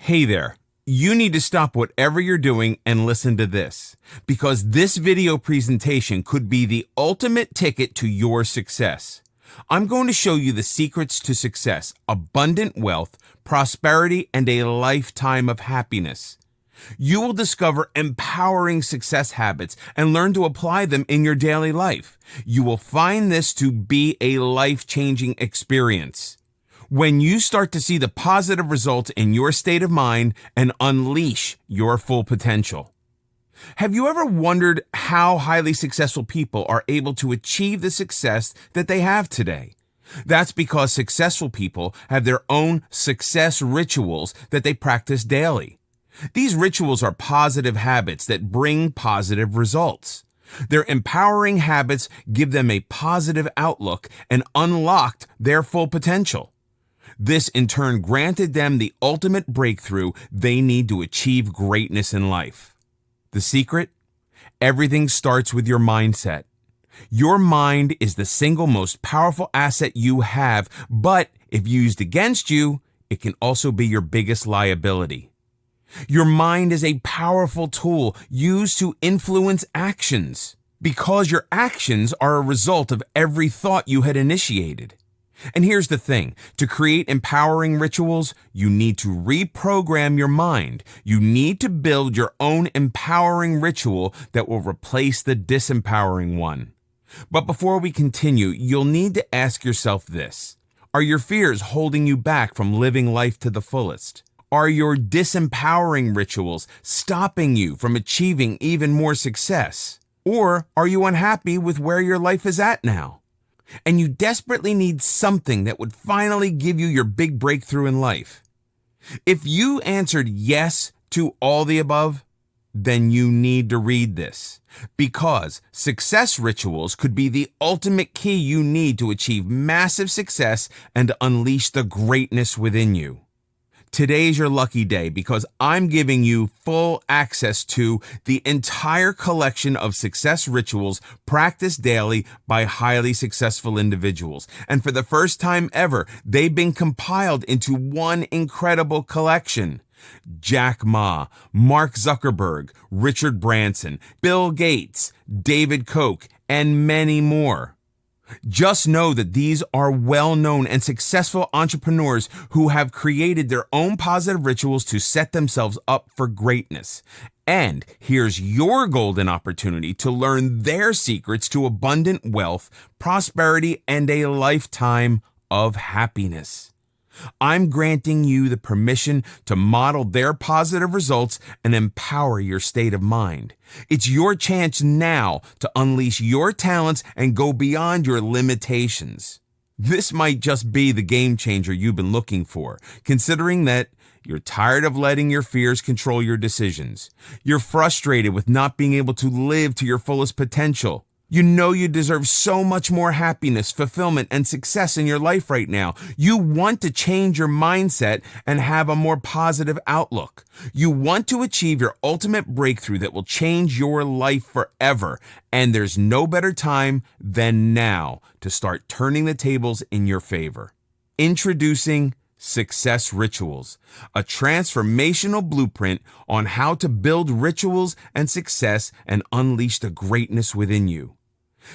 Hey there. You need to stop whatever you're doing and listen to this, because this video presentation could be the ultimate ticket to your success. I'm going to show you the secrets to success, abundant wealth, prosperity, and a lifetime of happiness. You will discover empowering success habits and learn to apply them in your daily life. You will find this to be a life-changing experience. When you start to see the positive results in your state of mind and unleash your full potential. Have you ever wondered how highly successful people are able to achieve the success that they have today? That's because successful people have their own success rituals that they practice daily. These rituals are positive habits that bring positive results. Their empowering habits give them a positive outlook and unlocked their full potential. This in turn granted them the ultimate breakthrough they need to achieve greatness in life. The secret? Everything starts with your mindset. Your mind is the single most powerful asset you have, but if used against you, it can also be your biggest liability. Your mind is a powerful tool used to influence actions, because your actions are a result of every thought you had initiated. And here's the thing, to create empowering rituals, you need to reprogram your mind. You need to build your own empowering ritual that will replace the disempowering one. But before we continue, you'll need to ask yourself this. Are your fears holding you back from living life to the fullest? Are your disempowering rituals stopping you from achieving even more success? Or are you unhappy with where your life is at now? And you desperately need something that would finally give you your big breakthrough in life. If you answered yes to all the above, then you need to read this, because success rituals could be the ultimate key you need to achieve massive success and unleash the greatness within you. Today's your lucky day because I'm giving you full access to the entire collection of success rituals practiced daily by highly successful individuals. And for the first time ever, they've been compiled into one incredible collection. Jack Ma, Mark Zuckerberg, Richard Branson, Bill Gates, David Koch, and many more. Just know that these are well-known and successful entrepreneurs who have created their own positive rituals to set themselves up for greatness. And here's your golden opportunity to learn their secrets to abundant wealth, prosperity, and a lifetime of happiness. I'm granting you the permission to model their positive results and empower your state of mind. It's your chance now to unleash your talents and go beyond your limitations. This might just be the game changer you've been looking for, considering that you're tired of letting your fears control your decisions. You're frustrated with not being able to live to your fullest potential. You know you deserve so much more happiness, fulfillment, and success in your life right now. You want to change your mindset and have a more positive outlook. You want to achieve your ultimate breakthrough that will change your life forever. And there's no better time than now to start turning the tables in your favor. Introducing Success Rituals, a transformational blueprint on how to build rituals and success and unleash the greatness within you.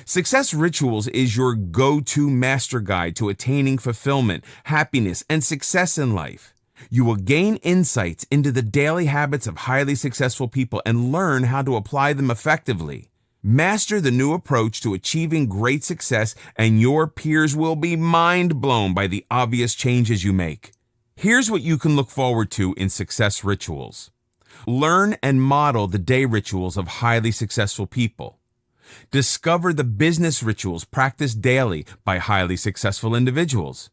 Success Rituals is your go-to master guide to attaining fulfillment, happiness, and success in life. You will gain insights into the daily habits of highly successful people and learn how to apply them effectively. Master the new approach to achieving great success, and your peers will be mind blown by the obvious changes you make. Here's what you can look forward to in Success Rituals. Learn and model the day rituals of highly successful people. Discover the business rituals practiced daily by highly successful individuals.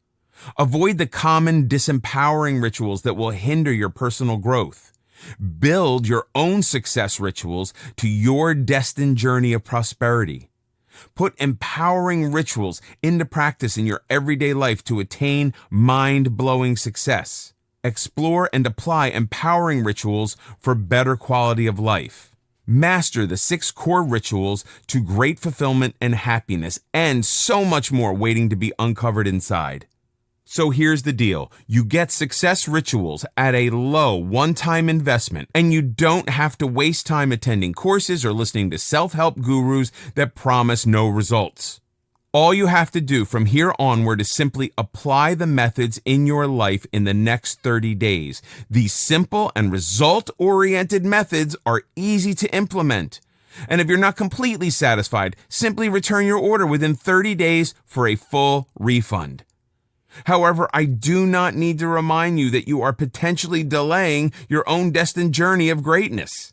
Avoid the common disempowering rituals that will hinder your personal growth. Build your own success rituals to your destined journey of prosperity. Put empowering rituals into practice in your everyday life to attain mind-blowing success. Explore and apply empowering rituals for better quality of life. Master the 6 core rituals to great fulfillment and happiness, and so much more waiting to be uncovered inside. So here's the deal. You get Success Rituals at a low one-time investment, and you don't have to waste time attending courses or listening to self-help gurus that promise no results. All you have to do from here onward is simply apply the methods in your life in the next 30 days. These simple and result-oriented methods are easy to implement. And if you're not completely satisfied, simply return your order within 30 days for a full refund. However, I do not need to remind you that you are potentially delaying your own destined journey of greatness.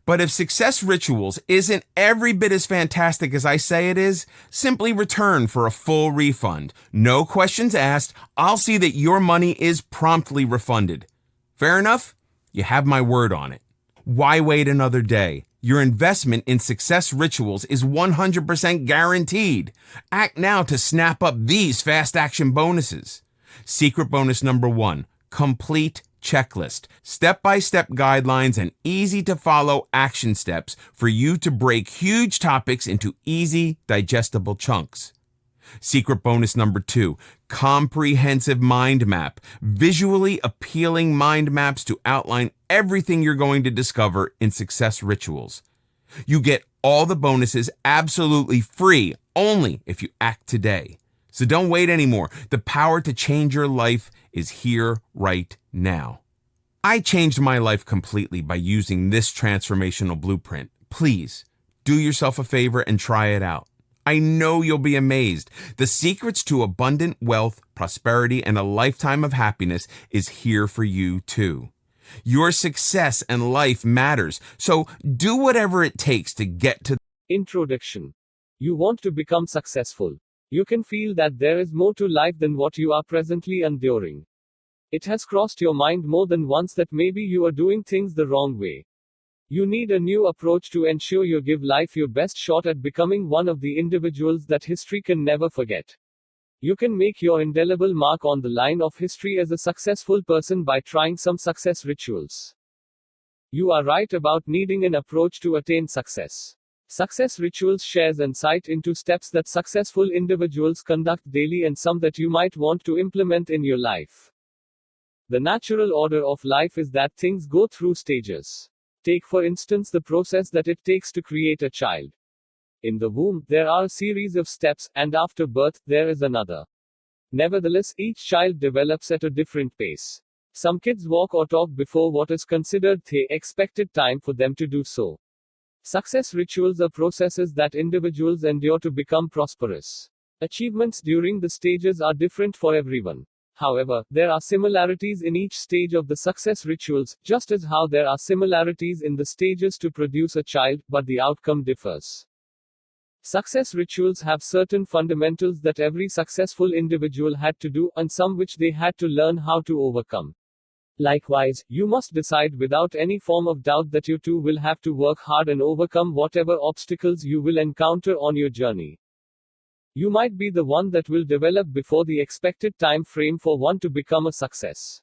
But if Success Rituals isn't every bit as fantastic as I say it is, simply return for a full refund. No questions asked. I'll see that your money is promptly refunded. Fair enough? You have my word on it. Why wait another day? Your investment in Success Rituals is 100% guaranteed. Act now to snap up these fast action bonuses. Secret bonus number 1, complete checklist, step-by-step guidelines and easy to follow action steps for you to break huge topics into easy, digestible chunks. Secret bonus number 2, comprehensive mind map, visually appealing mind maps to outline everything you're going to discover in Success Rituals. You get all the bonuses absolutely free only if you act today. So don't wait anymore. The power to change your life is here right now. I changed my life completely by using this transformational blueprint. Please do yourself a favor and try it out. I know you'll be amazed. The secrets to abundant wealth, prosperity, and a lifetime of happiness is here for you too. Your success and life matters, so do whatever it takes to get to. Introduction. You want to become successful. You can feel that there is more to life than what you are presently enduring. It has crossed your mind more than once that maybe you are doing things the wrong way. You need a new approach to ensure you give life your best shot at becoming one of the individuals that history can never forget. You can make your indelible mark on the line of history as a successful person by trying some success rituals. You are right about needing an approach to attain success. Success Rituals shares insight into steps that successful individuals conduct daily and some that you might want to implement in your life. The natural order of life is that things go through stages. Take for instance the process that it takes to create a child. In the womb, there are a series of steps, and after birth, there is another. Nevertheless, each child develops at a different pace. Some kids walk or talk before what is considered the expected time for them to do so. Success rituals are processes that individuals endure to become prosperous. Achievements during the stages are different for everyone. However, there are similarities in each stage of the success rituals, just as how there are similarities in the stages to produce a child, but the outcome differs. Success rituals have certain fundamentals that every successful individual had to do, and some which they had to learn how to overcome. Likewise, you must decide without any form of doubt that you too will have to work hard and overcome whatever obstacles you will encounter on your journey. You might be the one that will develop before the expected time frame for one to become a success.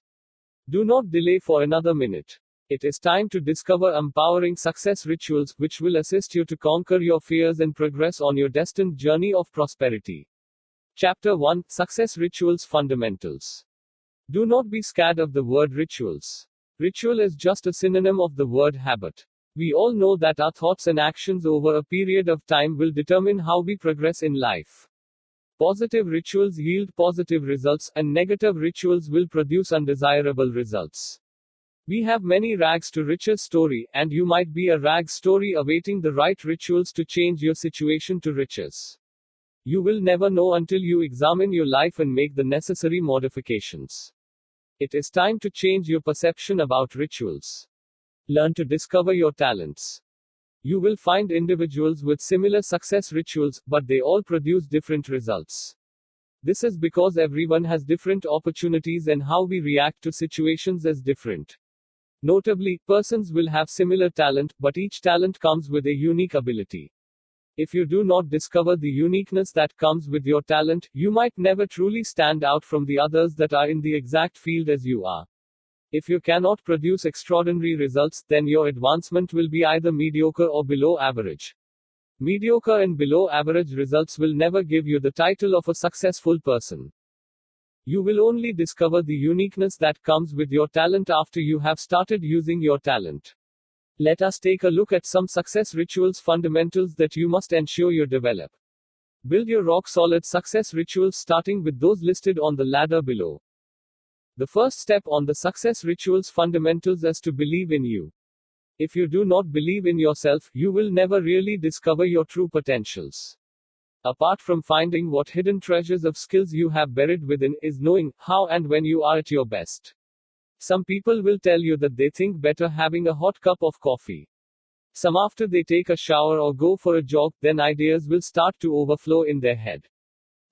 Do not delay for another minute. It is time to discover empowering success rituals, which will assist you to conquer your fears and progress on your destined journey of prosperity. Chapter 1: Success Rituals Fundamentals. Do not be scared of the word rituals. Ritual is just a synonym of the word habit. We all know that our thoughts and actions over a period of time will determine how we progress in life. Positive rituals yield positive results, and negative rituals will produce undesirable results. We have many rags to riches story, and you might be a rag story awaiting the right rituals to change your situation to riches. You will never know until you examine your life and make the necessary modifications. It is time to change your perception about rituals. Learn to discover your talents. You will find individuals with similar success rituals, but they all produce different results. This is because everyone has different opportunities and how we react to situations is different. Notably, persons will have similar talent, but each talent comes with a unique ability. If you do not discover the uniqueness that comes with your talent, you might never truly stand out from the others that are in the exact field as you are. If you cannot produce extraordinary results, then your advancement will be either mediocre or below average. Mediocre and below average results will never give you the title of a successful person. You will only discover the uniqueness that comes with your talent after you have started using your talent. Let us take a look at some success rituals fundamentals that you must ensure you develop. Build your rock solid success rituals starting with those listed on the ladder below. The first step on the success rituals fundamentals is to believe in you. If you do not believe in yourself, you will never really discover your true potentials. Apart from finding what hidden treasures of skills you have buried within, is knowing how and when you are at your best. Some people will tell you that they think better having a hot cup of coffee. Some after they take a shower or go for a jog, then ideas will start to overflow in their head.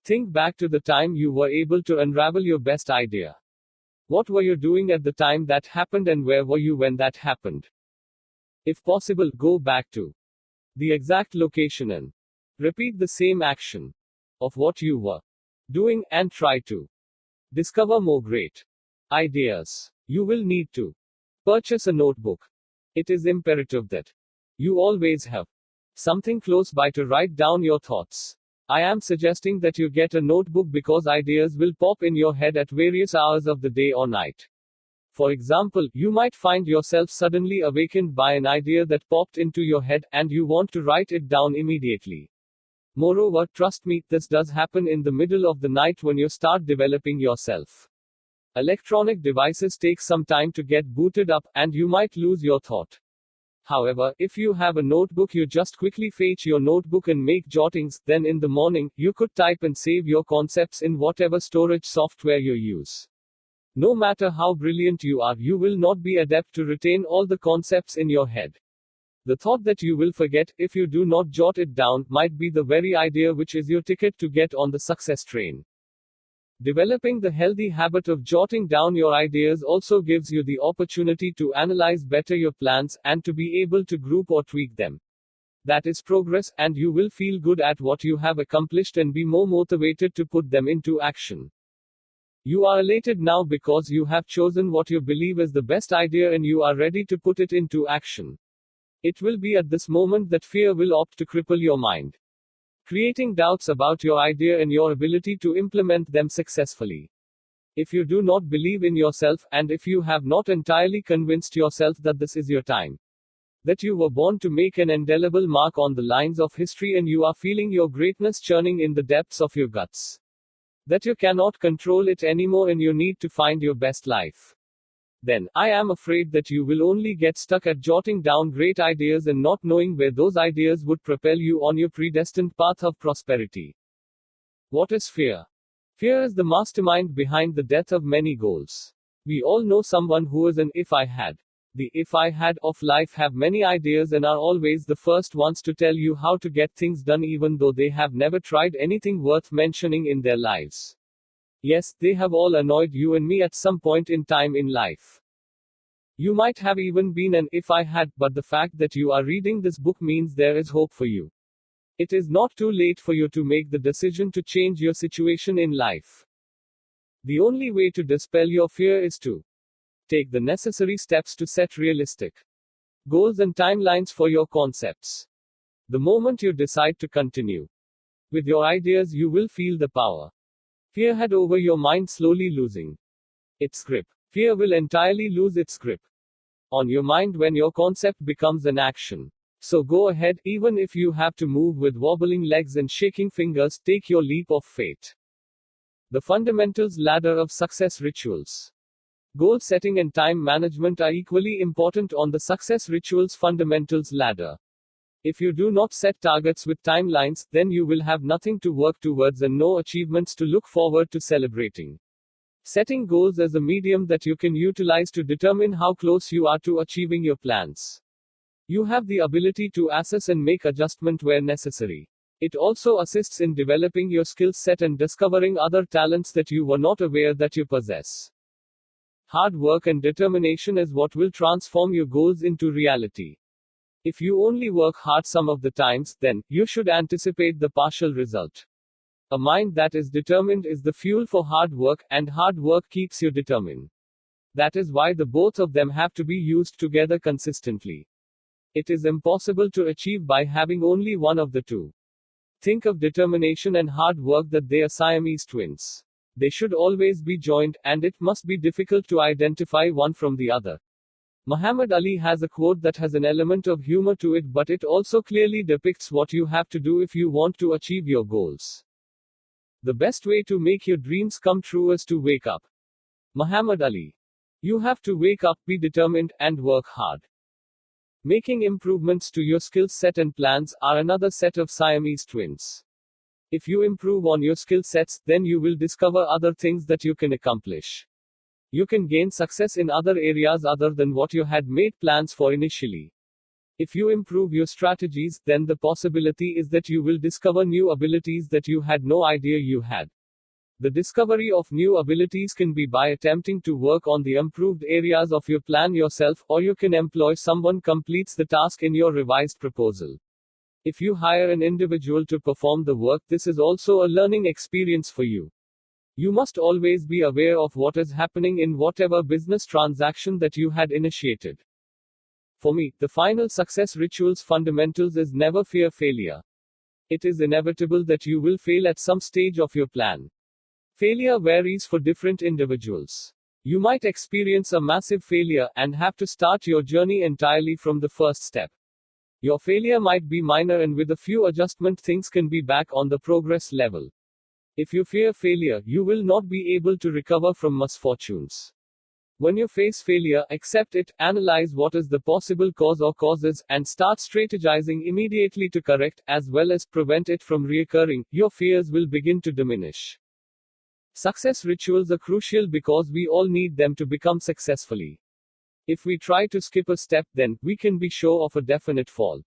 Think back to the time you were able to unravel your best idea. What were you doing at the time that happened and where were you when that happened? If possible, go back to the exact location and repeat the same action of what you were doing and try to discover more great ideas. You will need to purchase a notebook. It is imperative that you always have something close by to write down your thoughts. I am suggesting that you get a notebook because ideas will pop in your head at various hours of the day or night. For example, you might find yourself suddenly awakened by an idea that popped into your head, and you want to write it down immediately. Moreover, trust me, this does happen in the middle of the night when you start developing yourself. Electronic devices take some time to get booted up, and you might lose your thought. However, if you have a notebook, you just quickly fetch your notebook and make jottings, then in the morning, you could type and save your concepts in whatever storage software you use. No matter how brilliant you are, you will not be adept to retain all the concepts in your head. The thought that you will forget, if you do not jot it down, might be the very idea which is your ticket to get on the success train. Developing the healthy habit of jotting down your ideas also gives you the opportunity to analyze better your plans, and to be able to group or tweak them. That is progress, and you will feel good at what you have accomplished and be more motivated to put them into action. You are elated now because you have chosen what you believe is the best idea and you are ready to put it into action. It will be at this moment that fear will opt to cripple your mind, creating doubts about your idea and your ability to implement them successfully. If you do not believe in yourself, and if you have not entirely convinced yourself that this is your time, that you were born to make an indelible mark on the lines of history, and you are feeling your greatness churning in the depths of your guts, that you cannot control it anymore and you need to find your best life, then I am afraid that you will only get stuck at jotting down great ideas and not knowing where those ideas would propel you on your predestined path of prosperity. What is fear? Fear is the mastermind behind the death of many goals. We all know someone who is an if I had. The if I had of life have many ideas and are always the first ones to tell you how to get things done, even though they have never tried anything worth mentioning in their lives. Yes, they have all annoyed you and me at some point in time in life. You might have even been an if I had, but the fact that you are reading this book means there is hope for you. It is not too late for you to make the decision to change your situation in life. The only way to dispel your fear is to take the necessary steps to set realistic goals and timelines for your concepts. The moment you decide to continue with your ideas, you will feel the power fear had over your mind slowly losing its grip. Fear will entirely lose its grip on your mind when your concept becomes an action. So go ahead, even if you have to move with wobbling legs and shaking fingers, take your leap of faith. The fundamentals ladder of success rituals. Goal setting and time management are equally important on the success rituals fundamentals ladder. If you do not set targets with timelines, then you will have nothing to work towards and no achievements to look forward to celebrating. Setting goals is a medium that you can utilize to determine how close you are to achieving your plans. You have the ability to assess and make adjustment where necessary. It also assists in developing your skill set and discovering other talents that you were not aware that you possess. Hard work and determination is what will transform your goals into reality. If you only work hard some of the times, then you should anticipate the partial result. A mind that is determined is the fuel for hard work, and hard work keeps you determined. That is why the both of them have to be used together consistently. It is impossible to achieve by having only one of the two. Think of determination and hard work that they are Siamese twins. They should always be joined, and it must be difficult to identify one from the other. Muhammad Ali has a quote that has an element of humor to it, but it also clearly depicts what you have to do if you want to achieve your goals. The best way to make your dreams come true is to wake up. Muhammad Ali. You have to wake up, be determined, and work hard. Making improvements to your skill set and plans are another set of Siamese twins. If you improve on your skill sets, then you will discover other things that you can accomplish. You can gain success in other areas other than what you had made plans for initially. If you improve your strategies, then the possibility is that you will discover new abilities that you had no idea you had. The discovery of new abilities can be by attempting to work on the improved areas of your plan yourself, or you can employ someone completes the task in your revised proposal. If you hire an individual to perform the work, this is also a learning experience for you. You must always be aware of what is happening in whatever business transaction that you had initiated. For me, the final success rituals fundamentals is never fear failure. It is inevitable that you will fail at some stage of your plan. Failure varies for different individuals. You might experience a massive failure and have to start your journey entirely from the first step. Your failure might be minor, and with a few adjustments things can be back on the progress level. If you fear failure, you will not be able to recover from misfortunes. When you face failure, accept it, analyze what is the possible cause or causes, and start strategizing immediately to correct, as well as prevent it from reoccurring. Your fears will begin to diminish. Success rituals are crucial because we all need them to become successfully. If we try to skip a step, then we can be sure of a definite fall.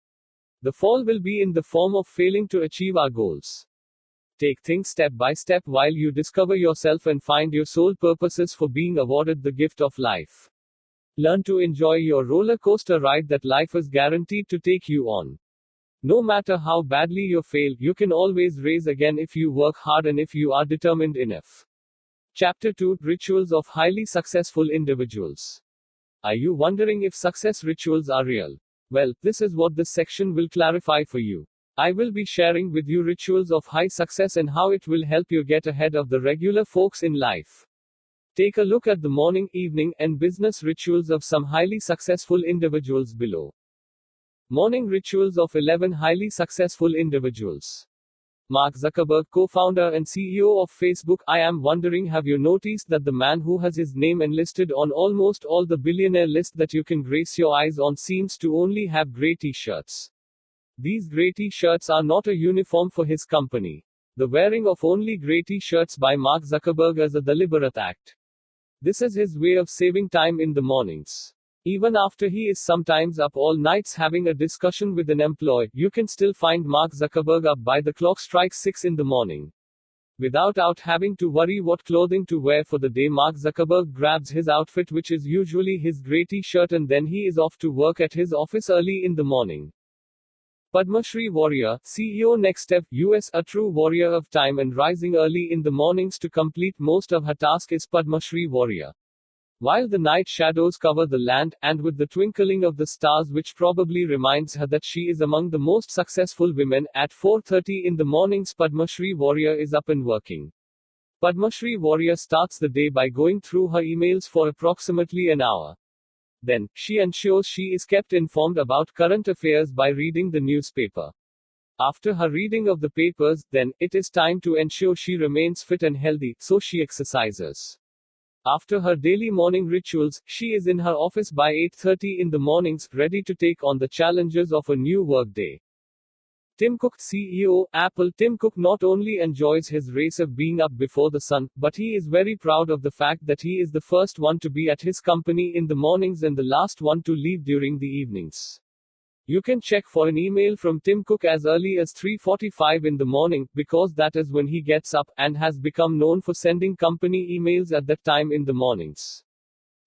The fall will be in the form of failing to achieve our goals. Take things step by step while you discover yourself and find your sole purposes for being awarded the gift of life. Learn to enjoy your roller coaster ride that life is guaranteed to take you on. No matter how badly you fail, you can always rise again if you work hard and if you are determined enough. Chapter 2: Rituals of Highly Successful Individuals. Are you wondering if success rituals are real? Well, this is what this section will clarify for you. I will be sharing with you rituals of high success and how it will help you get ahead of the regular folks in life. Take a look at the morning, evening, and business rituals of some highly successful individuals below. Morning rituals of 11 highly successful individuals. Mark Zuckerberg, co-founder and CEO of Facebook. I am wondering, have you noticed that the man who has his name enlisted on almost all the billionaire list that you can grace your eyes on seems to only have gray t-shirts? These gray t-shirts are not a uniform for his company. The wearing of only gray t-shirts by Mark Zuckerberg is a deliberate act. This is his way of saving time in the mornings. Even after he is sometimes up all nights having a discussion with an employee, you can still find Mark Zuckerberg up by the clock strikes 6 in the morning. Without having to worry what clothing to wear for the day, Mark Zuckerberg grabs his outfit, which is usually his gray t-shirt, and then he is off to work at his office early in the morning. Padma Shri Warrior, CEO. Next step, US. A true warrior of time and rising early in the mornings to complete most of her task is Padma Shri Warrior. While the night shadows cover the land, and with the twinkling of the stars which probably reminds her that she is among the most successful women, at 4:30 in the mornings Padma Shri Warrior is up and working. Padma Shri Warrior starts the day by going through her emails for approximately an hour. Then, she ensures she is kept informed about current affairs by reading the newspaper. After her reading of the papers, then, it is time to ensure she remains fit and healthy, so she exercises. After her daily morning rituals, she is in her office by 8:30 in the mornings, ready to take on the challenges of a new workday. Tim Cook, CEO, Apple. Tim Cook not only enjoys his race of being up before the sun, but he is very proud of the fact that he is the first one to be at his company in the mornings and the last one to leave during the evenings. You can check for an email from Tim Cook as early as 3:45 in the morning, because that is when he gets up, and has become known for sending company emails at that time in the mornings.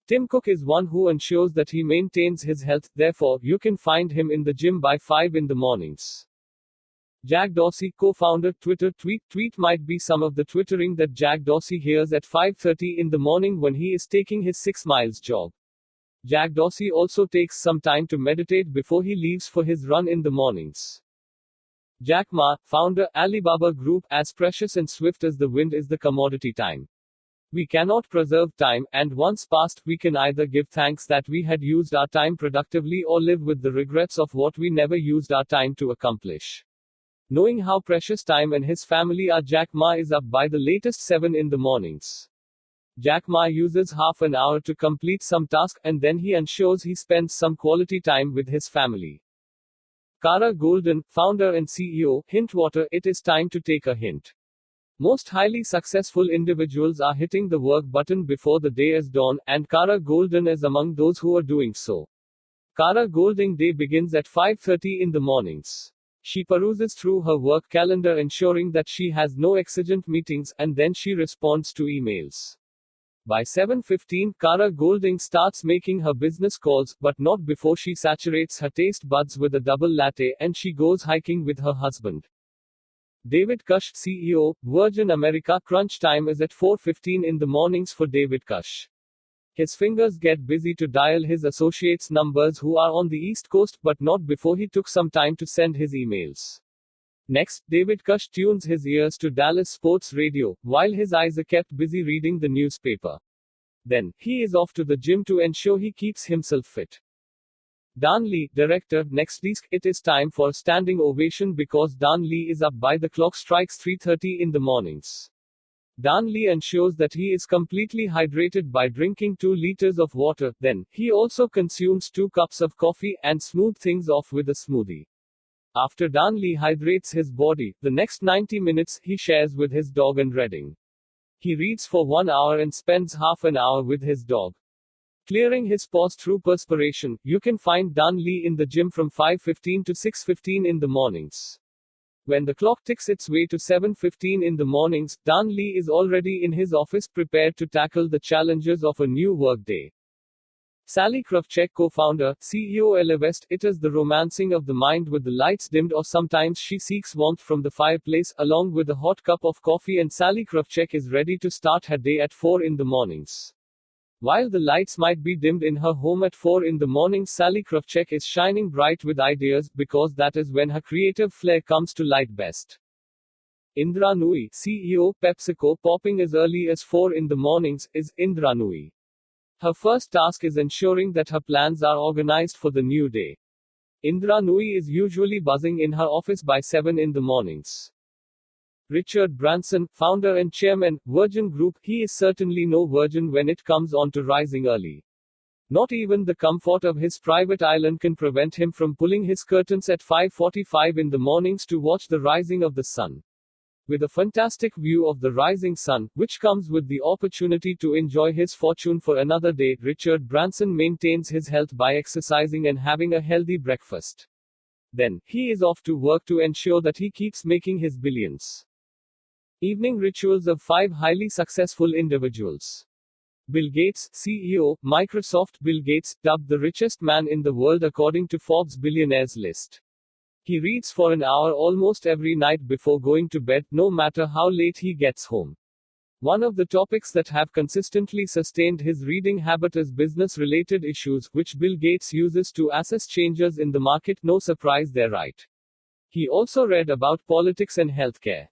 Tim Cook is one who ensures that he maintains his health, therefore, you can find him in the gym by 5 in the mornings. Jack Dorsey, co-founder, Twitter. Tweet might be some of the twittering that Jack Dorsey hears at 5:30 in the morning when he is taking his 6 miles jog. Jack Dorsey also takes some time to meditate before he leaves for his run in the mornings. Jack Ma, founder, Alibaba Group, as precious and swift as the wind is the commodity time. We cannot preserve time, and once past, we can either give thanks that we had used our time productively or live with the regrets of what we never used our time to accomplish. Knowing how precious time and his family are, Jack Ma is up by the latest 7 in the mornings. Jack Ma uses half an hour to complete some task, and then he ensures he spends some quality time with his family. Kara Goldin, founder and CEO, Hintwater, it is time to take a hint. Most highly successful individuals are hitting the work button before the day is dawn, and Kara Goldin is among those who are doing so. Kara Goldin day begins at 5:30 in the mornings. She peruses through her work calendar ensuring that she has no exigent meetings, and then she responds to emails. By 7:15, Kara Goldin starts making her business calls, but not before she saturates her taste buds with a double latte and she goes hiking with her husband. David Kush, CEO, Virgin America. Crunch time is at 4:15 in the mornings for David Kush. His fingers get busy to dial his associates' numbers who are on the East Coast, but not before he took some time to send his emails. Next, David Kush tunes his ears to Dallas Sports Radio, while his eyes are kept busy reading the newspaper. Then, he is off to the gym to ensure he keeps himself fit. Dan Lee, director, next desk. It is time for a standing ovation because Dan Lee is up by the clock strikes 3:30 in the mornings. Dan Lee ensures that he is completely hydrated by drinking 2 liters of water, then, he also consumes 2 cups of coffee, and smooth things off with a smoothie. After Dan Lee hydrates his body, the next 90 minutes, he shares with his dog and Reading. He reads for 1 hour and spends half an hour with his dog. Clearing his paws through perspiration, you can find Dan Lee in the gym from 5:15 to 6:15 in the mornings. When the clock ticks its way to 7:15 in the mornings, Dan Lee is already in his office prepared to tackle the challenges of a new workday. Sally Kravchuk, co-founder, CEO, Elevest. It is the romancing of the mind with the lights dimmed, or sometimes she seeks warmth from the fireplace, along with a hot cup of coffee, and Sally Kravchuk is ready to start her day at 4 in the mornings. While the lights might be dimmed in her home at 4 in the morning, Sally Kravchuk is shining bright with ideas, because that is when her creative flair comes to light best. Indra Nooyi, CEO, PepsiCo. Popping as early as 4 in the mornings, is Indra Nooyi. Her first task is ensuring that her plans are organized for the new day. Indra Nooyi is usually buzzing in her office by 7 in the mornings. Richard Branson, founder and chairman, Virgin Group. He is certainly no virgin when it comes on to rising early. Not even the comfort of his private island can prevent him from pulling his curtains at 5:45 in the mornings to watch the rising of the sun. With a fantastic view of the rising sun, which comes with the opportunity to enjoy his fortune for another day, Richard Branson maintains his health by exercising and having a healthy breakfast. Then, he is off to work to ensure that he keeps making his billions. Evening rituals of 5 highly successful individuals. Bill Gates, CEO, Microsoft. Bill Gates, dubbed the richest man in the world according to Forbes billionaires list. He reads for an hour almost every night before going to bed, no matter how late he gets home. One of the topics that have consistently sustained his reading habit is business-related issues, which Bill Gates uses to assess changes in the market. No surprise, they're right. He also read about politics and healthcare.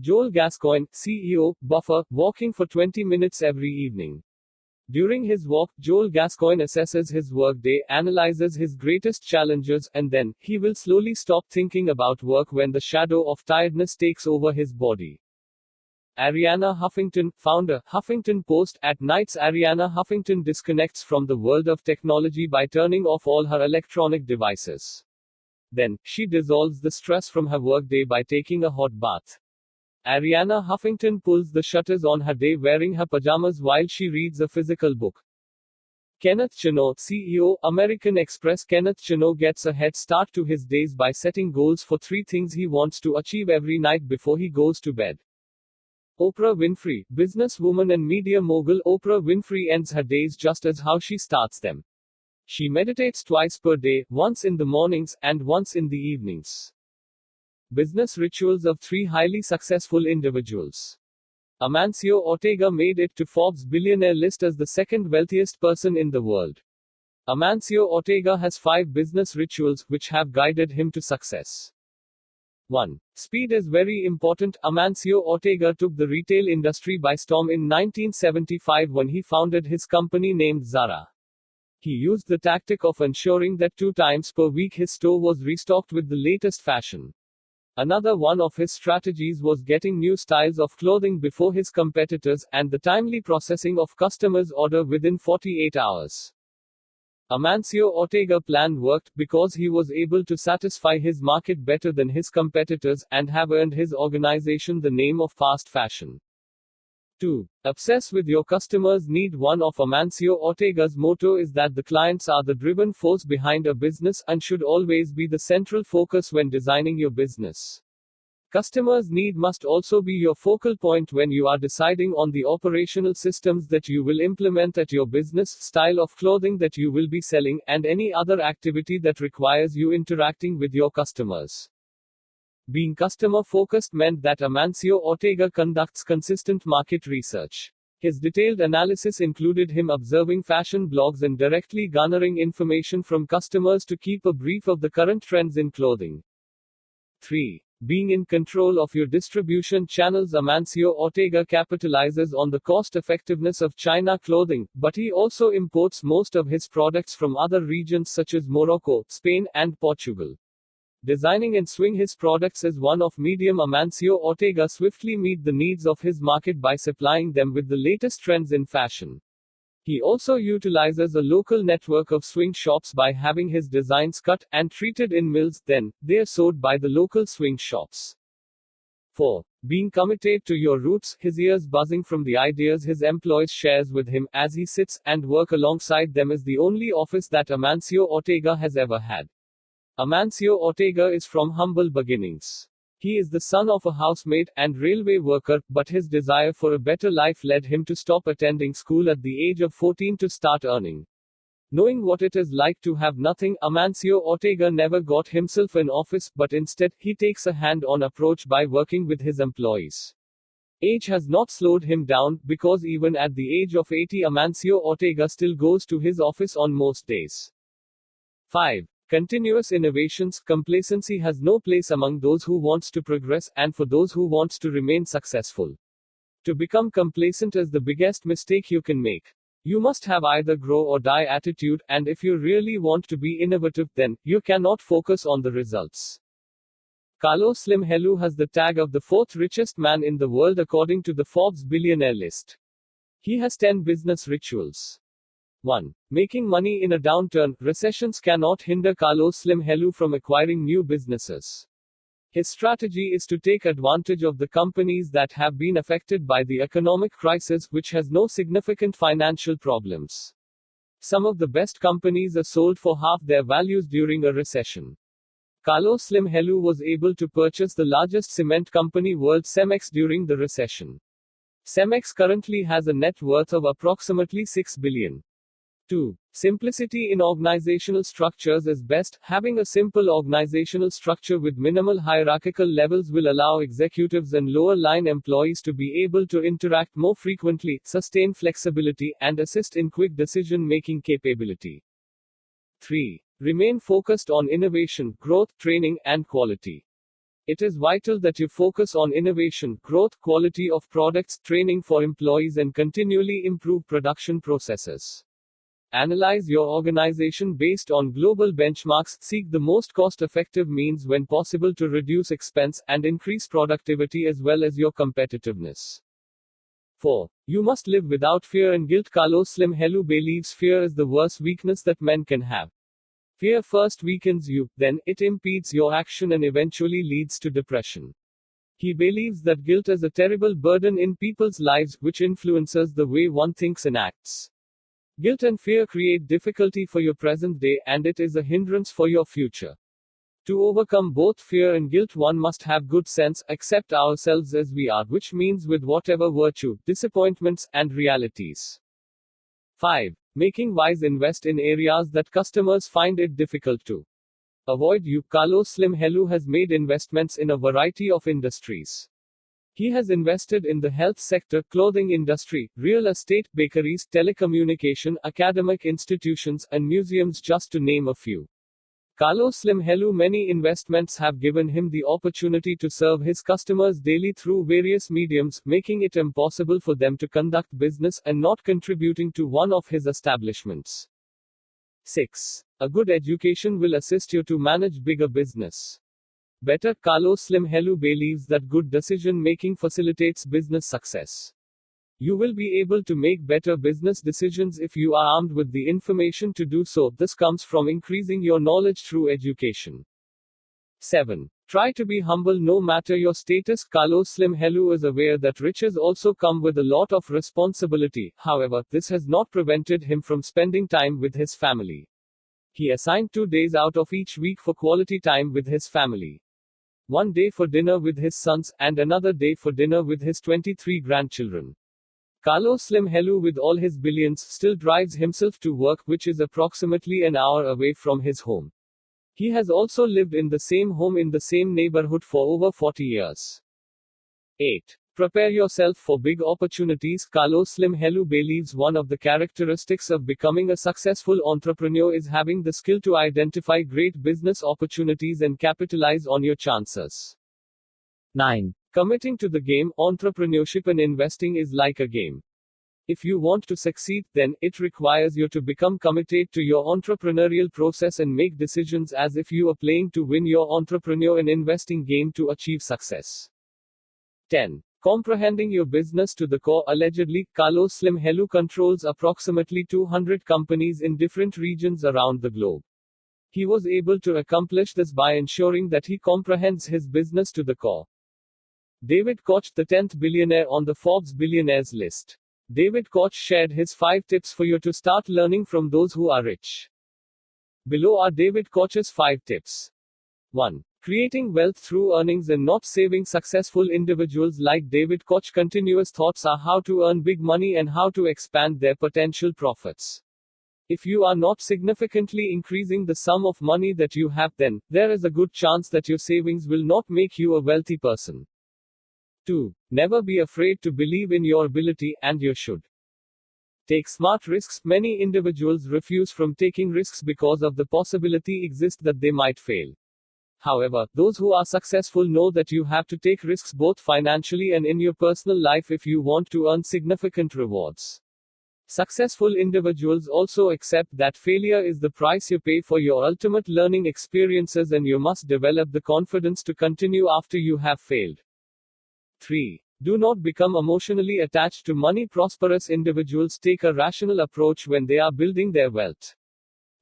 Joel Gascoigne, CEO, Buffer, walking for 20 minutes every evening. During his walk, Joel Gascoigne assesses his workday, analyzes his greatest challenges, and then, he will slowly stop thinking about work when the shadow of tiredness takes over his body. Arianna Huffington, founder, Huffington Post. At nights, Arianna Huffington disconnects from the world of technology by turning off all her electronic devices. Then, she dissolves the stress from her workday by taking a hot bath. Arianna Huffington pulls the shutters on her day wearing her pajamas while she reads a physical book. Kenneth Chenault, CEO, American Express. Kenneth Chenault gets a head start to his days by setting goals for 3 things he wants to achieve every night before he goes to bed. Oprah Winfrey, businesswoman and media mogul. Oprah Winfrey ends her days just as how she starts them. She meditates twice per day, once in the mornings, and once in the evenings. Business rituals of 3 highly successful individuals. Amancio Ortega made it to Forbes billionaire list as the 2nd wealthiest person in the world. Amancio Ortega has 5 business rituals, which have guided him to success. 1. Speed is very important. Amancio Ortega took the retail industry by storm in 1975 when he founded his company named Zara. He used the tactic of ensuring that 2 times per week his store was restocked with the latest fashion. Another one of his strategies was getting new styles of clothing before his competitors, and the timely processing of customers' order within 48 hours. Amancio Ortega's plan worked, because he was able to satisfy his market better than his competitors, and have earned his organization the name of fast fashion. 2. Obsess with your customers' need. One of Amancio Ortega's motto is that the clients are the driving force behind a business, and should always be the central focus when designing your business. Customers' need must also be your focal point when you are deciding on the operational systems that you will implement at your business, style of clothing that you will be selling, and any other activity that requires you interacting with your customers. Being customer-focused meant that Amancio Ortega conducts consistent market research. His detailed analysis included him observing fashion blogs and directly garnering information from customers to keep a brief of the current trends in clothing. 3. Being in control of your distribution channels. Amancio Ortega capitalizes on the cost-effectiveness of China clothing, but he also imports most of his products from other regions such as Morocco, Spain, and Portugal. Designing and swing his products is one of medium. Amancio Ortega swiftly meet the needs of his market by supplying them with the latest trends in fashion. He also utilizes a local network of swing shops by having his designs cut and treated in mills, then they are sold by the local swing shops. 4. Being committed to your roots. His ears buzzing from the ideas his employees shares with him as he sits and work alongside them is the only office that Amancio Ortega has ever had. Amancio Ortega is from humble beginnings. He is the son of a housemaid and railway worker, but his desire for a better life led him to stop attending school at the age of 14 to start earning. Knowing what it is like to have nothing, Amancio Ortega never got himself an office, but instead, he takes a hand-on approach by working with his employees. Age has not slowed him down, because even at the age of 80, Amancio Ortega still goes to his office on most days. 5. Continuous innovations. Complacency has no place among those who wants to progress, and for those who wants to remain successful. To become complacent is the biggest mistake you can make. You must have either grow or die attitude, and if you really want to be innovative, then you cannot focus on the results. Carlos Slim Helú has the tag of the 4th richest man in the world according to the Forbes billionaire list. He has 10 business rituals. 1. Making money in a downturn. Recessions cannot hinder Carlos Slim Helú from acquiring new businesses. His strategy is to take advantage of the companies that have been affected by the economic crisis, which has no significant financial problems. Some of the best companies are sold for half their values during a recession. Carlos Slim Helú was able to purchase the largest cement company world, Cemex, during the recession. Cemex currently has a net worth of approximately $6 billion. 2. Simplicity in organizational structures is best. Having a simple organizational structure with minimal hierarchical levels will allow executives and lower line employees to be able to interact more frequently, sustain flexibility, and assist in quick decision making capability. 3. Remain focused on innovation, growth, training, and quality. It is vital that you focus on innovation, growth, quality of products, training for employees, and continually improve production processes. Analyze your organization based on global benchmarks, seek the most cost-effective means when possible to reduce expense, and increase productivity as well as your competitiveness. 4. You must live without fear and guilt. Carlos Slim Helú believes fear is the worst weakness that men can have. Fear first weakens you, then it impedes your action and eventually leads to depression. He believes that guilt is a terrible burden in people's lives, which influences the way one thinks and acts. Guilt and fear create difficulty for your present day, and it is a hindrance for your future. To overcome both fear and guilt, one must have good sense, accept ourselves as we are, which means with whatever virtue, disappointments, and realities. 5. Making wise. Invest in areas that customers find it difficult to avoid. Carlos Slim Helú has made investments in a variety of industries. He has invested in the health sector, clothing industry, real estate, bakeries, telecommunication, academic institutions, and museums, just to name a few. Carlos Slim Hello. Many investments have given him the opportunity to serve his customers daily through various mediums, making it impossible for them to conduct business and not contributing to one of his establishments. 6. A good education will assist you to manage bigger business better. Carlos Slim Hello believes that good decision making facilitates business success. You will be able to make better business decisions if you are armed with the information to do so. This comes from increasing your knowledge through education. 7. Try to be humble no matter your status. Carlos Slim Hello is aware that riches also come with a lot of responsibility. However, this has not prevented him from spending time with his family. He assigned 2 days out of each week for quality time with his family. 1 day for dinner with his sons, and another day for dinner with his 23 grandchildren. Carlos Slim Hello, with all his billions, still drives himself to work, which is approximately an hour away from his home. He has also lived in the same home in the same neighborhood for over 40 years. 8. Prepare yourself for big opportunities. Carlos Slim Hello believes one of the characteristics of becoming a successful entrepreneur is having the skill to identify great business opportunities and capitalize on your chances. 9. Committing to the game. Entrepreneurship and investing is like a game. If you want to succeed, then it requires you to become committed to your entrepreneurial process and make decisions as if you are playing to win your entrepreneur and investing game to achieve success. 10. Comprehending your business to the core. Allegedly, Carlos Slim Hello controls approximately 200 companies in different regions around the globe. He was able to accomplish this by ensuring that he comprehends his business to the core. David Koch, the 10th billionaire on the Forbes billionaires list. David Koch shared his 5 tips for you to start learning from those who are rich. Below are David Koch's 5 tips. 1. Creating wealth through earnings and not saving. Successful individuals like David Koch continuous thoughts are how to earn big money and how to expand their potential profits. If you are not significantly increasing the sum of money that you have, then there is a good chance that your savings will not make you a wealthy person. 2. Never be afraid to believe in your ability, and you should. Take smart risks. Many individuals refuse from taking risks because of the possibility exists that they might fail. However, those who are successful know that you have to take risks both financially and in your personal life if you want to earn significant rewards. Successful individuals also accept that failure is the price you pay for your ultimate learning experiences, and you must develop the confidence to continue after you have failed. 3. Do not become emotionally attached to money. Prosperous individuals take a rational approach when they are building their wealth.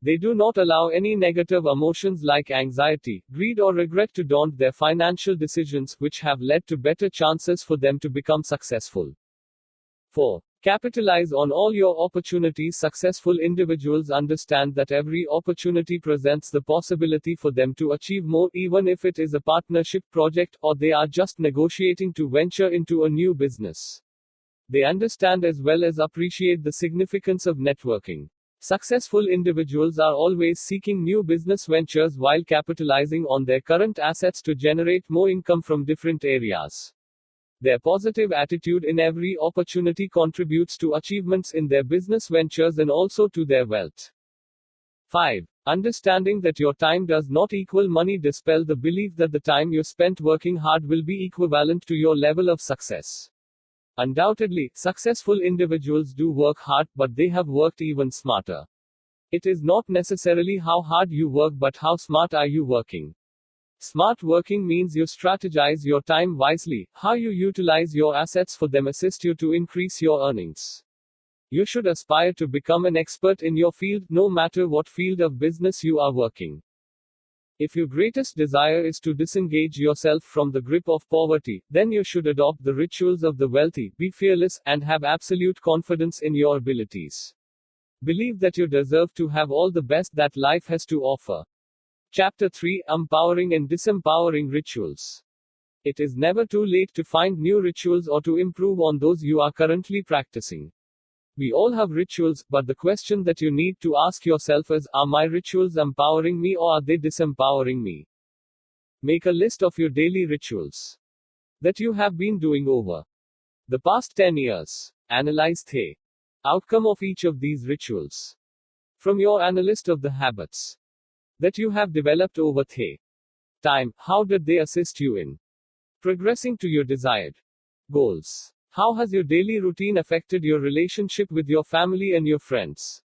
They do not allow any negative emotions like anxiety, greed, or regret to daunt their financial decisions, which have led to better chances for them to become successful. 4. Capitalize on all your opportunities. Successful individuals understand that every opportunity presents the possibility for them to achieve more, even if it is a partnership project, or they are just negotiating to venture into a new business. They understand as well as appreciate the significance of networking. Successful individuals are always seeking new business ventures while capitalizing on their current assets to generate more income from different areas. Their positive attitude in every opportunity contributes to achievements in their business ventures and also to their wealth. 5. Understanding that your time does not equal money. Dispel the belief that the time you spent working hard will be equivalent to your level of success. Undoubtedly, successful individuals do work hard, but they have worked even smarter. It is not necessarily how hard you work, but how smart are you working. Smart working means you strategize your time wisely. How you utilize your assets for them assist you to increase your earnings. You should aspire to become an expert in your field, no matter what field of business you are working. If your greatest desire is to disengage yourself from the grip of poverty, then you should adopt the rituals of the wealthy, be fearless, and have absolute confidence in your abilities. Believe that you deserve to have all the best that life has to offer. Chapter 3: Empowering and Disempowering Rituals. It is never too late to find new rituals or to improve on those you are currently practicing. We all have rituals, but the question that you need to ask yourself is, are my rituals empowering me or are they disempowering me? Make a list of your daily rituals that you have been doing over the past 10 years. Analyze the outcome of each of these rituals. From your analyst of the habits, that you have developed over time? How did they assist you in progressing to your desired goals? How has your daily routine affected your relationship with your family and your friends?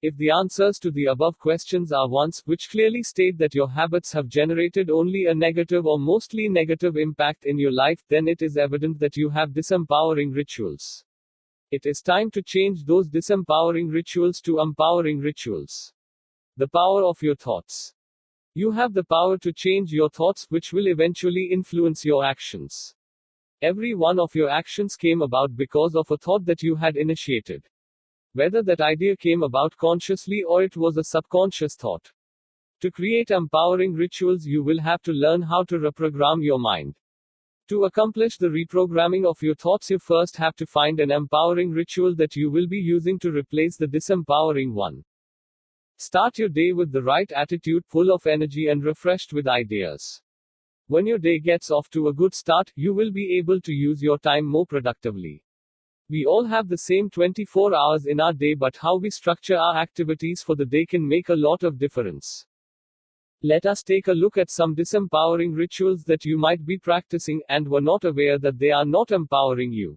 If the answers to the above questions are ones which clearly state that your habits have generated only a negative or mostly negative impact in your life, then it is evident that you have disempowering rituals. It is time to change those disempowering rituals to empowering rituals. The power of your thoughts. You have the power to change your thoughts, which will eventually influence your actions. Every one of your actions came about because of a thought that you had initiated. Whether that idea came about consciously or it was a subconscious thought. To create empowering rituals, you will have to learn how to reprogram your mind. To accomplish the reprogramming of your thoughts, you first have to find an empowering ritual that you will be using to replace the disempowering one. Start your day with the right attitude, full of energy and refreshed with ideas. When your day gets off to a good start, you will be able to use your time more productively. We all have the same 24 hours in our day, but how we structure our activities for the day can make a lot of difference. Let us take a look at some disempowering rituals that you might be practicing and were not aware that they are not empowering you.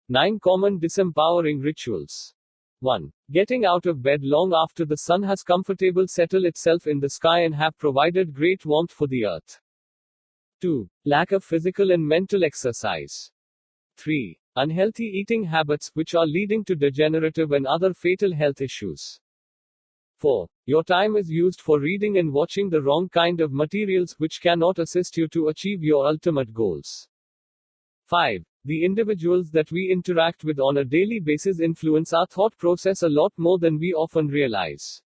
9 common disempowering rituals. 1. Getting out of bed long after the sun has comfortably settled itself in the sky and have provided great warmth for the earth. 2. Lack of physical and mental exercise. 3. Unhealthy eating habits, which are leading to degenerative and other fatal health issues. 4. Your time is used for reading and watching the wrong kind of materials, which cannot assist you to achieve your ultimate goals. 5. The individuals that we interact with on a daily basis influence our thought process a lot more than we often realize.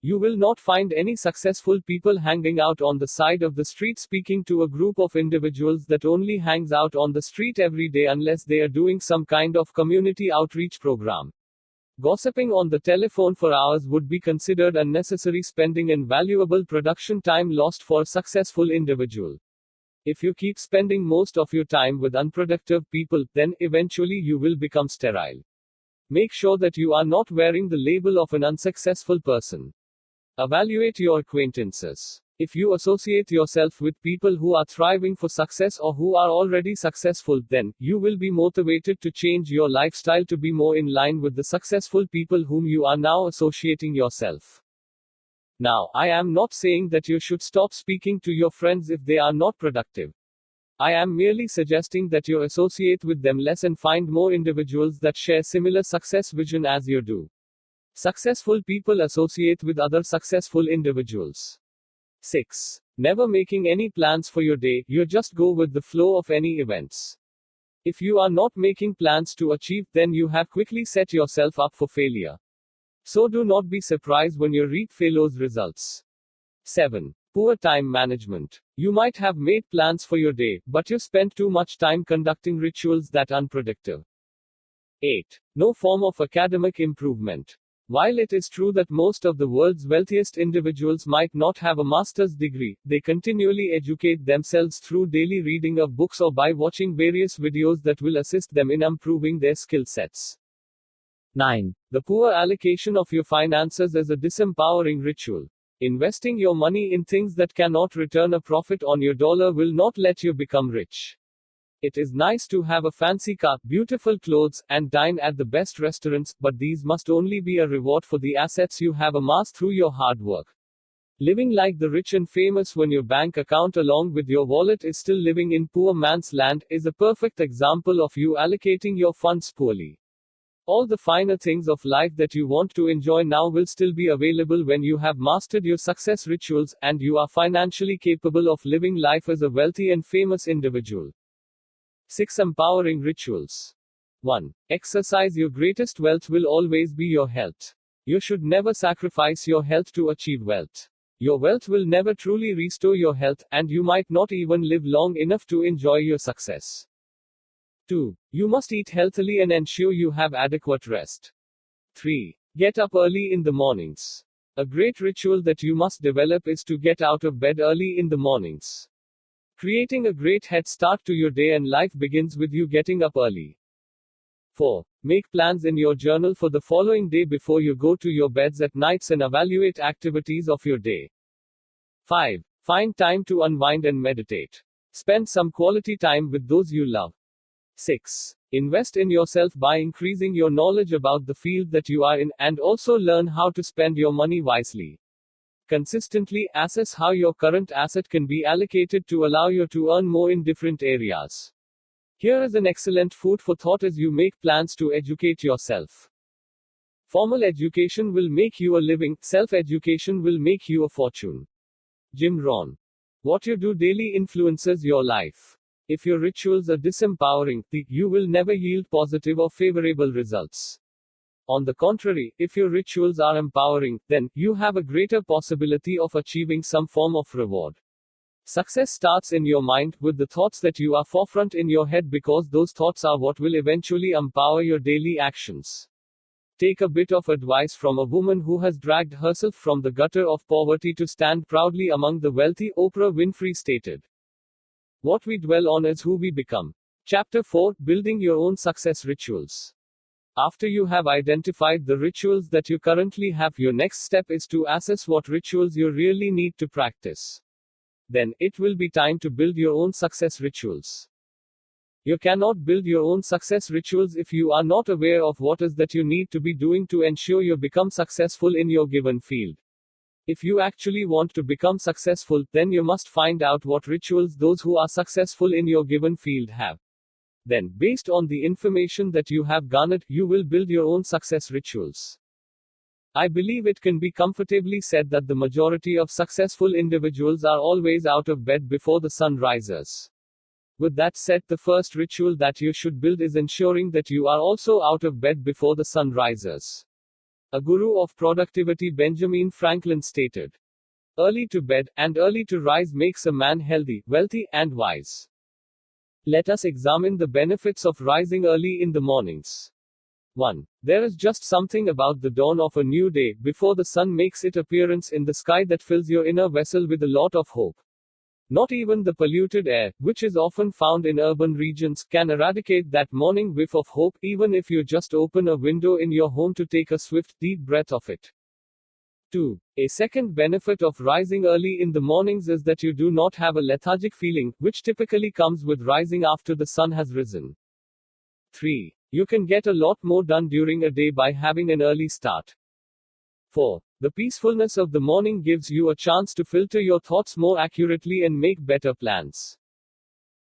You will not find any successful people hanging out on the side of the street speaking to a group of individuals that only hangs out on the street every day unless they are doing some kind of community outreach program. Gossiping on the telephone for hours would be considered unnecessary spending and valuable production time lost for a successful individual. If you keep spending most of your time with unproductive people, then eventually you will become sterile. Make sure that you are not wearing the label of an unsuccessful person. Evaluate your acquaintances. If you associate yourself with people who are thriving for success or who are already successful, then you will be motivated to change your lifestyle to be more in line with the successful people whom you are now associating yourself. Now, I am not saying that you should stop speaking to your friends if they are not productive. I am merely suggesting that you associate with them less and find more individuals that share similar success vision as you do. Successful people associate with other successful individuals. 6. Never making any plans for your day, you just go with the flow of any events. If you are not making plans to achieve, then you have quickly set yourself up for failure. So do not be surprised when you reap failure's results. 7. Poor time management. You might have made plans for your day, but you spent too much time conducting rituals that are unproductive. 8. No form of academic improvement. While it is true that most of the world's wealthiest individuals might not have a master's degree, they continually educate themselves through daily reading of books or by watching various videos that will assist them in improving their skill sets. 9. The poor allocation of your finances is a disempowering ritual. Investing your money in things that cannot return a profit on your dollar will not let you become rich. It is nice to have a fancy car, beautiful clothes, and dine at the best restaurants, but these must only be a reward for the assets you have amassed through your hard work. Living like the rich and famous when your bank account along with your wallet is still living in poor man's land is a perfect example of you allocating your funds poorly. All the finer things of life that you want to enjoy now will still be available when you have mastered your success rituals, and you are financially capable of living life as a wealthy and famous individual. 6 Empowering rituals. 1. Exercise. Your greatest wealth will always be your health. You should never sacrifice your health to achieve wealth. Your wealth will never truly restore your health, and you might not even live long enough to enjoy your success. 2. You must eat healthily and ensure you have adequate rest. 3. Get up early in the mornings. A great ritual that you must develop is to get out of bed early in the mornings. Creating a great head start to your day and life begins with you getting up early. 4. Make plans in your journal for the following day before you go to your beds at nights and evaluate activities of your day. 5. Find time to unwind and meditate. Spend some quality time with those you love. 6. Invest in yourself by increasing your knowledge about the field that you are in, and also learn how to spend your money wisely. Consistently assess how your current asset can be allocated to allow you to earn more in different areas. Here is an excellent food for thought as you make plans to educate yourself. Formal education will make you a living, self-education will make you a fortune. Jim Rohn. What you do daily influences your life. If your rituals are disempowering, you will never yield positive or favorable results. On the contrary, if your rituals are empowering, then you have a greater possibility of achieving some form of reward. Success starts in your mind, with the thoughts that you are forefront in your head, because those thoughts are what will eventually empower your daily actions. Take a bit of advice from a woman who has dragged herself from the gutter of poverty to stand proudly among the wealthy. Oprah Winfrey stated, "What we dwell on is who we become." Chapter 4, Building Your Own Success Rituals. After you have identified the rituals that you currently have, your next step is to assess what rituals you really need to practice. Then, it will be time to build your own success rituals. You cannot build your own success rituals if you are not aware of what is that you need to be doing to ensure you become successful in your given field. If you actually want to become successful, then you must find out what rituals those who are successful in your given field have. Then, based on the information that you have garnered, you will build your own success rituals. I believe it can be comfortably said that the majority of successful individuals are always out of bed before the sun rises. With that said, the first ritual that you should build is ensuring that you are also out of bed before the sun rises. A guru of productivity, Benjamin Franklin, stated, "Early to bed, and early to rise makes a man healthy, wealthy, and wise." Let us examine the benefits of rising early in the mornings. 1. There is just something about the dawn of a new day, before the sun makes its appearance in the sky, that fills your inner vessel with a lot of hope. Not even the polluted air, which is often found in urban regions, can eradicate that morning whiff of hope, even if you just open a window in your home to take a swift, deep breath of it. 2. A second benefit of rising early in the mornings is that you do not have a lethargic feeling, which typically comes with rising after the sun has risen. 3. You can get a lot more done during a day by having an early start. 4. The peacefulness of the morning gives you a chance to filter your thoughts more accurately and make better plans.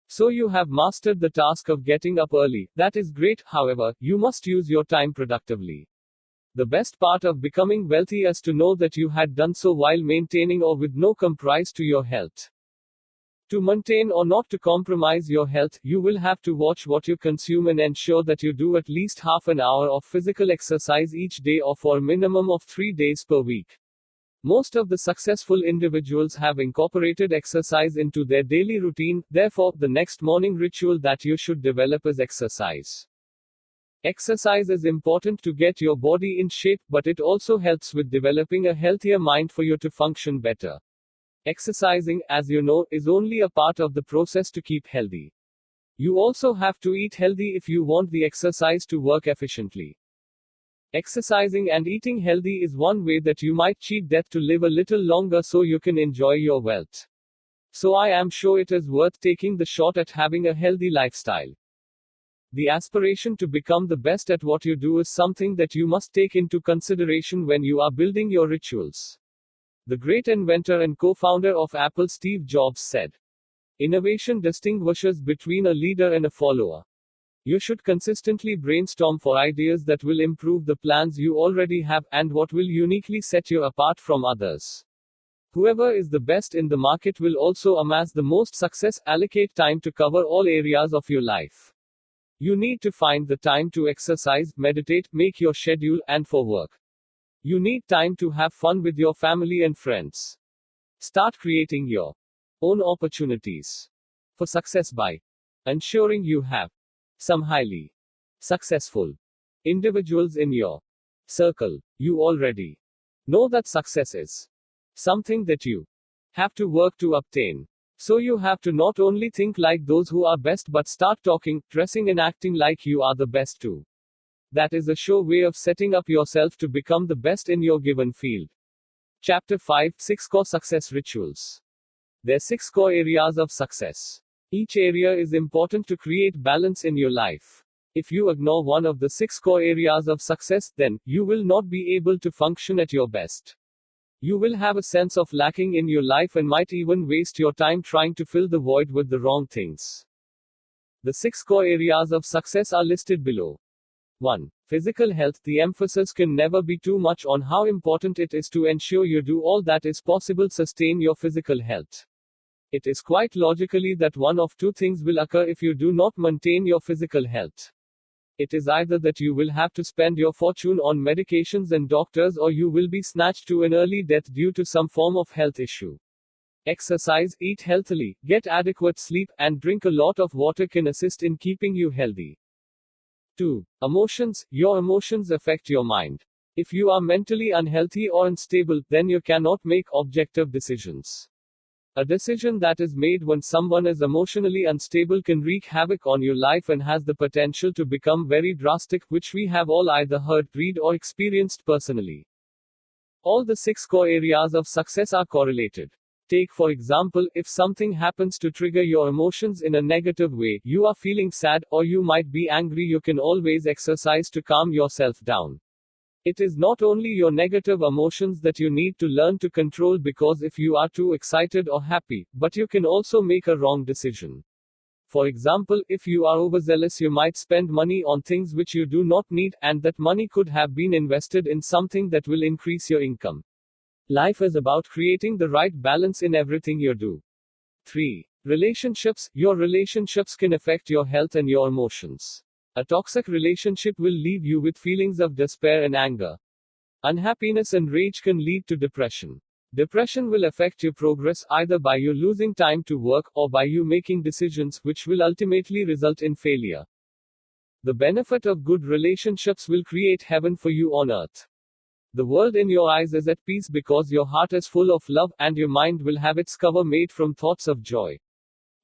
So you have mastered the task of getting up early. That is great, however, you must use your time productively. The best part of becoming wealthy is to know that you had done so while maintaining or with no compromise to your health. To maintain or not to compromise your health, you will have to watch what you consume and ensure that you do at least half an hour of physical exercise each day, or for a minimum of 3 days per week. Most of the successful individuals have incorporated exercise into their daily routine, therefore, the next morning ritual that you should develop is exercise. Exercise is important to get your body in shape, but it also helps with developing a healthier mind for you to function better. Exercising, as you know, is only a part of the process to keep healthy. You also have to eat healthy if you want the exercise to work efficiently. Exercising and eating healthy is one way that you might cheat death to live a little longer so you can enjoy your wealth. So I am sure it is worth taking the shot at having a healthy lifestyle. The aspiration to become the best at what you do is something that you must take into consideration when you are building your rituals. The great inventor and co-founder of Apple, Steve Jobs, said, "Innovation distinguishes between a leader and a follower." You should consistently brainstorm for ideas that will improve the plans you already have, and what will uniquely set you apart from others. Whoever is the best in the market will also amass the most success. Allocate time to cover all areas of your life. You need to find the time to exercise, meditate, make your schedule, and for work. You need time to have fun with your family and friends. Start creating your own opportunities for success by ensuring you have some highly successful individuals in your circle. You already know that success is something that you have to work to obtain. So you have to not only think like those who are best, but start talking, dressing, and acting like you are the best too. That is a sure way of setting up yourself to become the best in your given field. Chapter 5: 6 Core Success Rituals. There are 6 core areas of success. Each area is important to create balance in your life. If you ignore one of the 6 core areas of success, then you will not be able to function at your best. You will have a sense of lacking in your life and might even waste your time trying to fill the void with the wrong things. The 6 core areas of success are listed below. 1. Physical health. The emphasis can never be too much on how important it is to ensure you do all that is possible to sustain your physical health. It is quite logically that one of two things will occur if you do not maintain your physical health. It is either that you will have to spend your fortune on medications and doctors, or you will be snatched to an early death due to some form of health issue. Exercise, eat healthily, get adequate sleep, and drink a lot of water can assist in keeping you healthy. 2. Emotions. Your emotions affect your mind. If you are mentally unhealthy or unstable, then you cannot make objective decisions. A decision that is made when someone is emotionally unstable can wreak havoc on your life and has the potential to become very drastic, which we have all either heard, read, or experienced personally. All the 6 core areas of success are correlated. Take for example, if something happens to trigger your emotions in a negative way, you are feeling sad, or you might be angry, you can always exercise to calm yourself down. It is not only your negative emotions that you need to learn to control, because if you are too excited or happy, but you can also make a wrong decision. For example, if you are overzealous, you might spend money on things which you do not need, and that money could have been invested in something that will increase your income. Life is about creating the right balance in everything you do. 3. Relationships. Your relationships can affect your health and your emotions. A toxic relationship will leave you with feelings of despair and anger. Unhappiness and rage can lead to depression. Depression will affect your progress, either by you losing time to work, or by you making decisions which will ultimately result in failure. The benefit of good relationships will create heaven for you on earth. The world in your eyes is at peace because your heart is full of love, and your mind will have its cover made from thoughts of joy.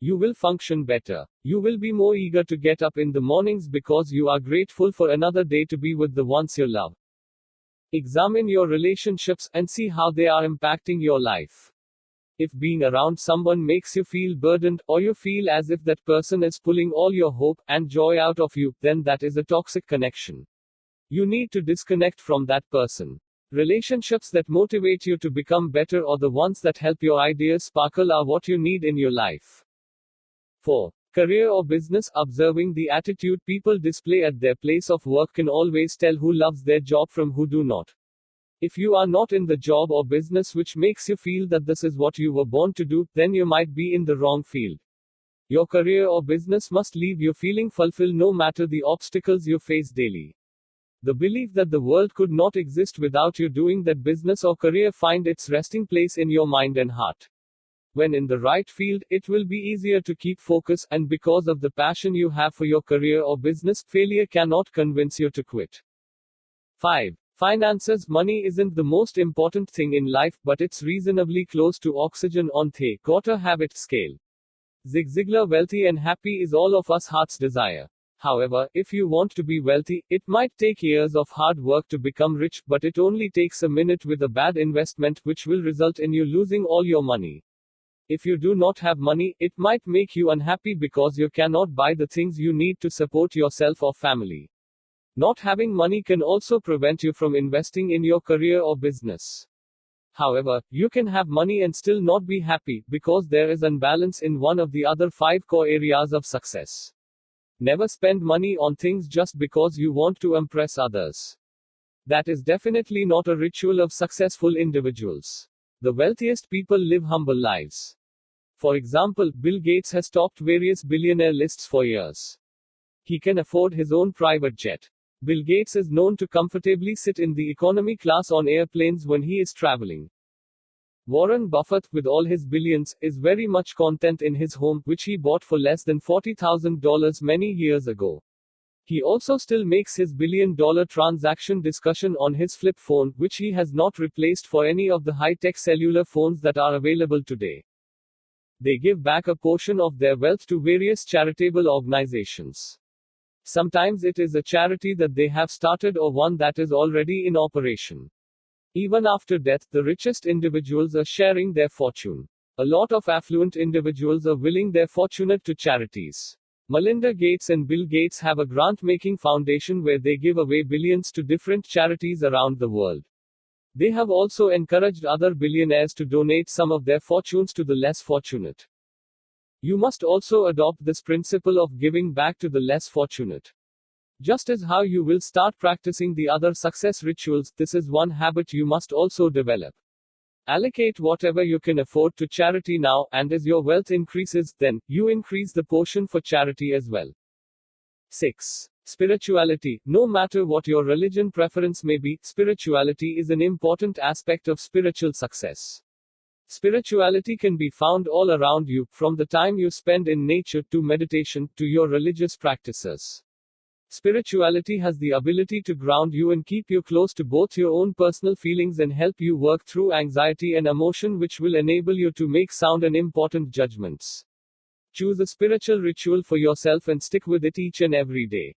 You will function better. You will be more eager to get up in the mornings because you are grateful for another day to be with the ones you love. Examine your relationships and see how they are impacting your life. If being around someone makes you feel burdened, or you feel as if that person is pulling all your hope and joy out of you, then that is a toxic connection. You need to disconnect from that person. Relationships that motivate you to become better, or the ones that help your ideas sparkle, are what you need in your life. 4. Career or business. Observing the attitude people display at their place of work can always tell who loves their job from who do not. If you are not in the job or business which makes you feel that this is what you were born to do, then you might be in the wrong field. Your career or business must leave you feeling fulfilled no matter the obstacles you face daily. The belief that the world could not exist without you doing that business or career find its resting place in your mind and heart. When in the right field, it will be easier to keep focus, and because of the passion you have for your career or business, failure cannot convince you to quit. 5. Finances. Money isn't the most important thing in life, but it's reasonably close to oxygen on the gotta have it scale. Zig Ziglar. Wealthy and happy is all of us heart's desire. However, if you want to be wealthy, it might take years of hard work to become rich, but it only takes a minute with a bad investment which will result in you losing all your money. If you do not have money, it might make you unhappy because you cannot buy the things you need to support yourself or family. Not having money can also prevent you from investing in your career or business. However, you can have money and still not be happy, because there is unbalance in one of the other 5 core areas of success. Never spend money on things just because you want to impress others. That is definitely not a ritual of successful individuals. The wealthiest people live humble lives. For example, Bill Gates has topped various billionaire lists for years. He can afford his own private jet. Bill Gates is known to comfortably sit in the economy class on airplanes when he is traveling. Warren Buffett, with all his billions, is very much content in his home, which he bought for less than $40,000 many years ago. He also still makes his billion-dollar transaction discussion on his flip phone, which he has not replaced for any of the high-tech cellular phones that are available today. They give back a portion of their wealth to various charitable organizations. Sometimes it is a charity that they have started or one that is already in operation. Even after death, the richest individuals are sharing their fortune. A lot of affluent individuals are willing their fortune to charities. Melinda Gates and Bill Gates have a grant-making foundation where they give away billions to different charities around the world. They have also encouraged other billionaires to donate some of their fortunes to the less fortunate. You must also adopt this principle of giving back to the less fortunate. Just as how you will start practicing the other success rituals, this is one habit you must also develop. Allocate whatever you can afford to charity now, and as your wealth increases, then you increase the portion for charity as well. 6. Spirituality. No matter what your religion preference may be, spirituality is an important aspect of spiritual success. Spirituality can be found all around you, from the time you spend in nature to meditation to your religious practices. Spirituality has the ability to ground you and keep you close to both your own personal feelings and help you work through anxiety and emotion, which will enable you to make sound and important judgments. Choose a spiritual ritual for yourself and stick with it each and every day.